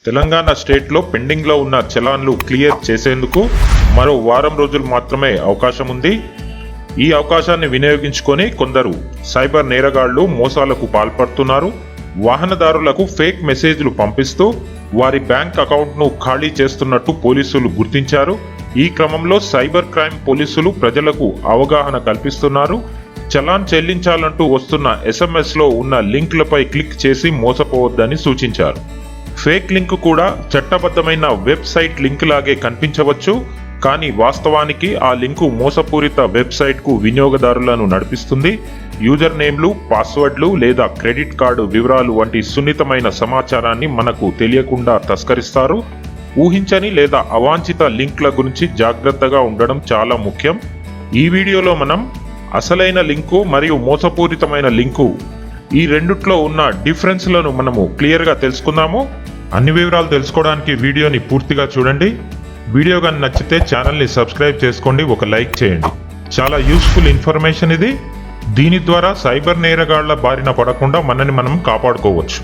తెలంగాణ స్టేట్లో పెండింగ్లో ఉన్న చలాన్లు క్లియర్ చేసేందుకు మరో వారం రోజులు మాత్రమే అవకాశం ఉంది. ఈ అవకాశాన్ని వినియోగించుకొని కొందరు సైబర్ నేరగాళ్లు మోసాలకు పాల్పడుతున్నారు. వాహనదారులకు ఫేక్ మెసేజ్లు పంపిస్తూ వారి బ్యాంక్ అకౌంట్ను ఖాళీ చేస్తున్నట్టు పోలీసులు గుర్తించారు. ఈ క్రమంలో సైబర్ క్రైమ్ పోలీసులు ప్రజలకు అవగాహన కల్పిస్తున్నారు. చలాన్ చెల్లించాలంటూ వస్తున్న SMS లో ఉన్న లింక్లపై క్లిక్ చేసి మోసపోవద్దని సూచించారు. ఫేక్ లింక్ కూడా చట్టబద్ధమైన వెబ్సైట్ లింక్ లాగే కనిపించవచ్చు, కానీ వాస్తవానికి ఆ లింకు మోసపూరిత వెబ్సైట్కు వినియోగదారులను నడిపిస్తుంది. యూజర్ నేమ్లు, పాస్వర్డ్లు లేదా క్రెడిట్ కార్డు వివరాలు వంటి సున్నితమైన సమాచారాన్ని మనకు తెలియకుండా తస్కరిస్తారు. ఊహించని లేదా అవాంఛిత లింక్ల గురించి జాగ్రత్తగా ఉండడం చాలా ముఖ్యం. ఈ వీడియోలో మనం అసలైన లింకు మరియు మోసపూరితమైన లింకు ఈ రెండిట్లో ఉన్న డిఫరెన్స్లను మనము క్లియర్గా తెలుసుకుందాము. అన్ని వివరాలు తెలుసుకోవడానికి వీడియోని పూర్తిగా చూడండి. వీడియో కానీ నచ్చితే ఛానల్ని సబ్స్క్రైబ్ చేసుకోండి, ఒక లైక్ చేయండి. చాలా యూస్ఫుల్ ఇన్ఫర్మేషన్ ఇది. దీని ద్వారా సైబర్ నేరగాళ్ల బారిన పడకుండా మనని మనం కాపాడుకోవచ్చు.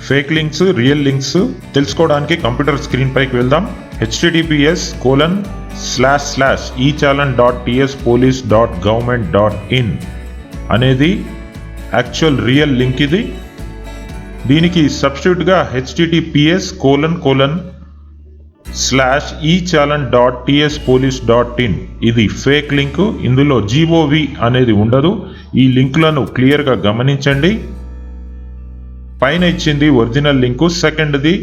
ఫేక్ లింక్స్, రియల్ లింక్స్ తెలుసుకోవడానికి కంప్యూటర్ స్క్రీన్ పైకి వెళ్దాం. https://echallan.tspolice.government.in అనేది యాక్చువల్ రియల్ లింక్. ఇది దీనికి సబ్స్టిట్యూట్గా https://echallan.tspolice.in ఇది ఫేక్ లింక్. ఇందులో GOV అనేది ఉండదు. ఈ లింకులను క్లియర్గా గమనించండి. పైన ఇచ్చింది ఒరిజినల్ లింకు, సెకండ్ది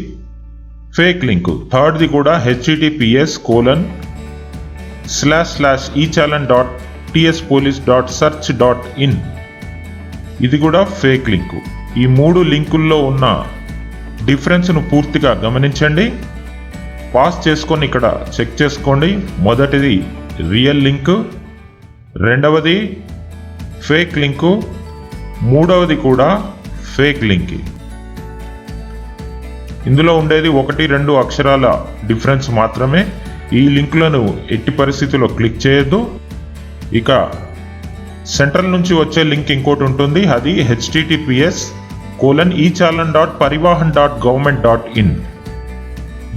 ఫేక్ లింకు, థర్డ్ది కూడా https://echallan.tspolice.search.in ఇది కూడా ఫేక్ లింకు. ఈ మూడు లింకుల్లో ఉన్న డిఫరెన్స్ను పూర్తిగా గమనించండి. పాస్ చేసుకొని ఇక్కడ చెక్ చేసుకోండి. మొదటిది రియల్ లింక్, రెండవది ఫేక్ లింకు, మూడవది కూడా ఫేక్ లింక్. ఇందులో ఉండేది 1-2 అక్షరాల డిఫరెన్స్ మాత్రమే. ఈ లింకులను ఎట్టి పరిస్థితుల్లో క్లిక్ చేయొద్దు. ఇక సెంట్రల్ నుంచి వచ్చే లింక్ ఇంకోటి ఉంటుంది, అది https://echallan.parivahan.government.in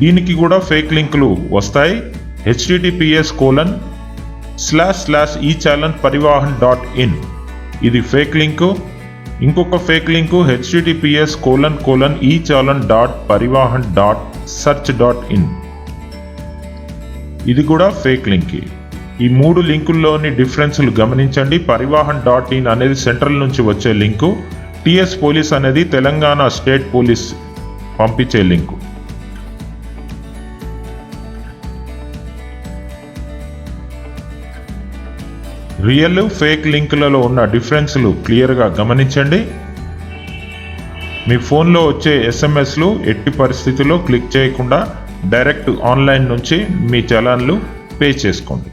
దీనికి కూడా ఫేక్ లింకులు వస్తాయి. https://echallan.parivahan.in ఇది ఫేక్ లింకు. ఇంకొక ఫేక్ లింకు https://echallan.parivahan.search.in ఇది కూడా ఫేక్ లింక్. ఈ మూడు లింకుల్లోని డిఫరెన్స్లు గమనించండి. పరివాహన్.in అనేది సెంట్రల్ నుంచి వచ్చే లింకు, TS పోలీస్ అనేది తెలంగాణ స్టేట్ పోలీస్ పంపించే లింకు. రియల్, ఫేక్ లింకులలో ఉన్న డిఫరెన్స్లు క్లియర్గా గమనించండి. మీ ఫోన్లో వచ్చే SMSలు ఎట్టి పరిస్థితుల్లో క్లిక్ చేయకుండా డైరెక్ట్ ఆన్లైన్ నుంచి మీ చలాన్లు పే చేసుకోండి.